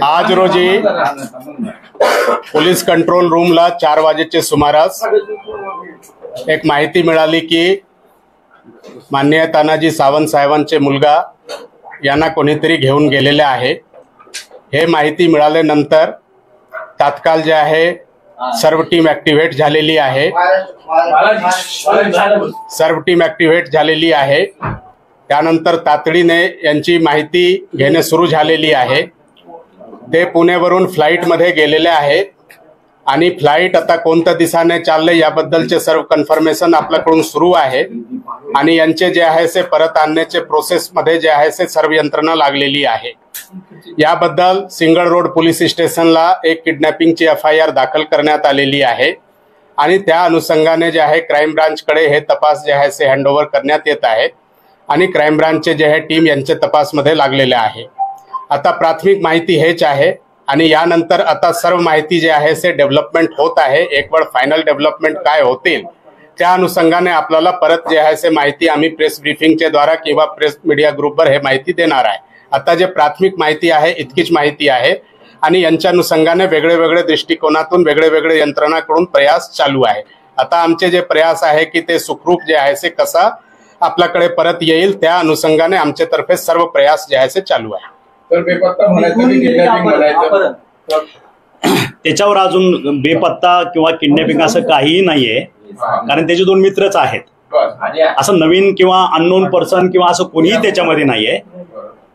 आज रोजी police control रूमला 4 वाजेच्या सुमारास एक माहिती मिळाली की माननीय तानाजी सावंत साहेबांचे मुलगा यांना कोणीतरी घेऊन गेलेले आहे। हे माहिती मिळाल्यानंतर तात्काळ जे आहे सर्व टीम ॲक्टिव्हेट झालेली आहे। त्यानंतर तातडीने यांची माहिती घेणे सुरू झालेली आहे। ते पुणेवरून फ्लाईटमध्ये गेलेले आहेत आणि फ्लाईट आता कोणत्या दिशेने चालले याबद्दलचे सर्व कन्फर्मेशन आपल्याकडून सुरू आहे आणि यांचे जे आहे ते परत आणण्याचे प्रोसेसमध्ये जे आहे ते सर्व यंत्रणा लागलेली आहे। याबद्दल सिंगल रोड पोलीस स्टेशनला एक किडनॅपिंगची FIR दाखल करण्यात आलेली आहे आणि त्या अनुषंगाने जे आहे क्राइम ब्रांचकडे हे तपास जे आहे ते हँडओव्हर करण्यात येत आहे आणि क्राइम ब्रांचचे जे आहे टीम यांचे तपासमध्ये लागलेले आहे। आता प्राथमिक माहिती हेच आहे आणि यानंतर आता सर्व माहिती जे आहे ते डेव्हलपमेंट होत आहे। एक वेळ फायनल डेव्हलपमेंट काय होतील त्या अनुषंगाने आपल्याला परत जे आहे ते माहिती आम्ही प्रेस ब्रीफिंगच्या द्वारा किंवा प्रेस मीडिया ग्रुपवर हे माहिती देणार आहे। आता जे प्राथमिक माहिती आहे इतकीच माहिती आहे आणि यांच्या अनुषंगाने वेगळे दृष्टिकोनातून वेगळे यंत्रणाकडून प्रयास चालू आहे। आता आमचे जे प्रयास आहे की ते सुखरूप जे आहे ते कसा आपल्याकडे परत येईल त्या अनुषंगाने आमच्यातर्फे सर्व प्रयास जे आहे ते चालू आहे। तर बेपत्ता म्हणायचं त्याच्यावर अजून बेपत्ता किंवा किडनॅपिंग असं काहीही नाहीये, कारण त्याचे 2 मित्रच आहेत। असं नवीन किंवा अननोन पर्सन किंवा असं कोणीही त्याच्यामध्ये नाहीये।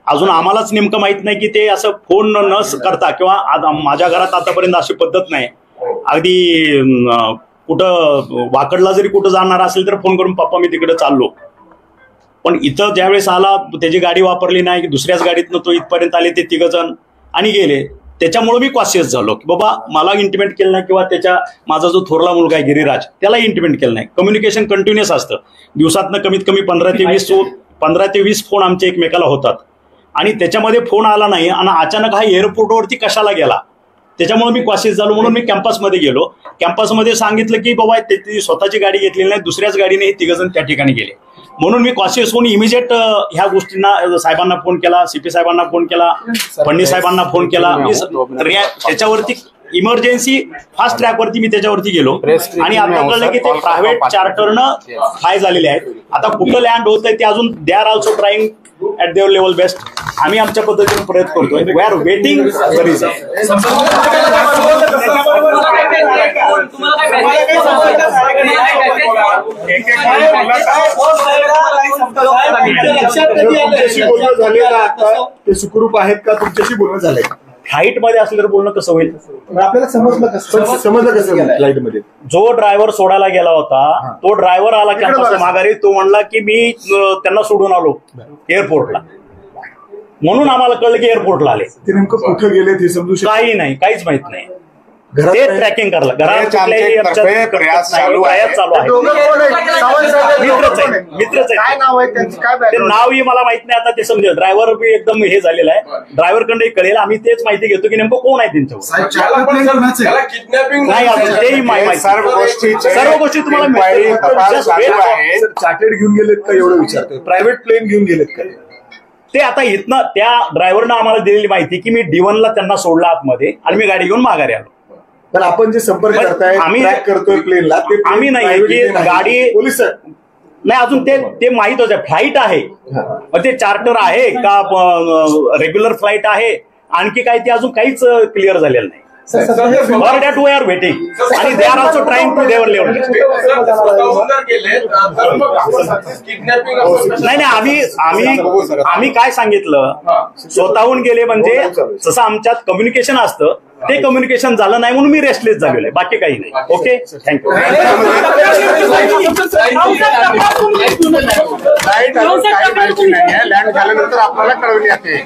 अजून आम्हालाच नेमकं माहित नाही की ते असं फोन न करता किंवा माझ्या घरात आतापर्यंत अशी पद्धत नाही। अगदी कुठं वाकडला जरी कुठं जाणार असेल तर फोन करून पप्पा मी तिकडे चाललो, पण इथं ज्यावेळेस आला त्याची गाडी वापरली नाही की दुसऱ्याच गाडीतनं तो इथपर्यंत आले ते 3 जण आणि गेले। त्याच्यामुळे मी कॉशियस झालो की बाबा मला इंटिमेट केलं नाही किंवा माझा जो थोरला मुलगा आहे गिरिराज त्याला इंटिमेट केलं नाही। कम्युनिकेशन कंटिन्युअस असतं, दिवसातनं कमीत कमी 15 ते 20 फोन आमचे एकमेकाला होतात आणि त्याच्यामध्ये फोन आला नाही आणि अचानक हा एअरपोर्टवरती कशाला गेला त्याच्यामुळे मी कॉशियस झालो। म्हणून मी कॅम्पसमध्ये गेलो, कॅम्पसमध्ये सांगितलं की बाबा त्याची स्वतःची गाडी घेतलेली नाही, दुसऱ्याच गाडीने हे 3 जण त्या ठिकाणी गेले। म्हणून मी कॉशियस होऊन इमिजिएट ह्या गोष्टींना साहेबांना फोन केला, CP साहेबांना फोन केला, फडणवीस साहेबांना फोन केला। त्याच्यावरती इमर्जन्सी फास्ट ट्रॅकवरती मी त्याच्यावरती गेलो आणि आता कळलं की ते प्रायव्हेट चार्टरनं फ्लाय झालेले आहेत। आता कुठं लँड होत आहे ते अजून they are also trying at their level best. आम्ही आमच्या पद्धतीने प्रयत्न करतोय। We are waiting the result. ते सुखरूप आहेत का, तुमच्याशी बोलणं झालंय? फ्लाईट मध्ये असल्यावर बोलणं कसं होईल? आपल्याला समजलं कसं फ्लाईट मध्ये? जो ड्रायव्हर सोडायला गेला होता तो ड्रायव्हर आला कॅम्पस माघारी, तो म्हणला की मी त्यांना सोडून आलो एअरपोर्टला, म्हणून आम्हाला कळलं की एअरपोर्टला आले। ते नेमकं कुठे गेले ते समजू शकतो? काही नाही, काहीच माहित नाही। ते ट्रॅकिंग करला घरात प्रयास चालू आहे। मित्रच ते नावही मला माहित नाही। आता ते समजेल, ड्रायव्हर बी एकदम हे झालेला आहे, ड्रायव्हर कडे कळेल। आम्ही तेच माहिती घेतो की नेमकं कोण आहे त्यांच्यावर। नाही अजून तेही माहिती, सर्व गोष्टी तुम्हाला चार्टर्ड घेऊन गेलेत का एवढं विचारतोय? प्रायव्हेट प्लेन घेऊन गेलेत का ते? आता इथनं त्या ड्रायव्हरनं आम्हाला दिलेली माहिती की मी D1ला त्यांना सोडला आतमध्ये आणि मी गाडी घेऊन माघारी आलो। पण आपण जे संपर्क करताय, आम्ही करतोय प्लेनला, ते आम्ही नाही की गाडी पोलीस नाही अजून ते माहितच आहे। फ्लाईट आहे मग ते चार्टर आहे का रेग्युलर फ्लाईट आहे आणखी काही ते अजून काहीच क्लिअर झालेलं नाही। For that we are waiting and they are also trying to their level. नाही आम्ही काय सांगितलं, स्वतःहून गेले म्हणजे जसं आमच्यात कम्युनिकेशन असतं ते कम्युनिकेशन झालं नाही म्हणून मी रेस्टलेस झालेलो आहे, बाकी काही नाही। Okay, thank you. लँड झाल्यानंतर आपल्याला कळवण्यात येईल।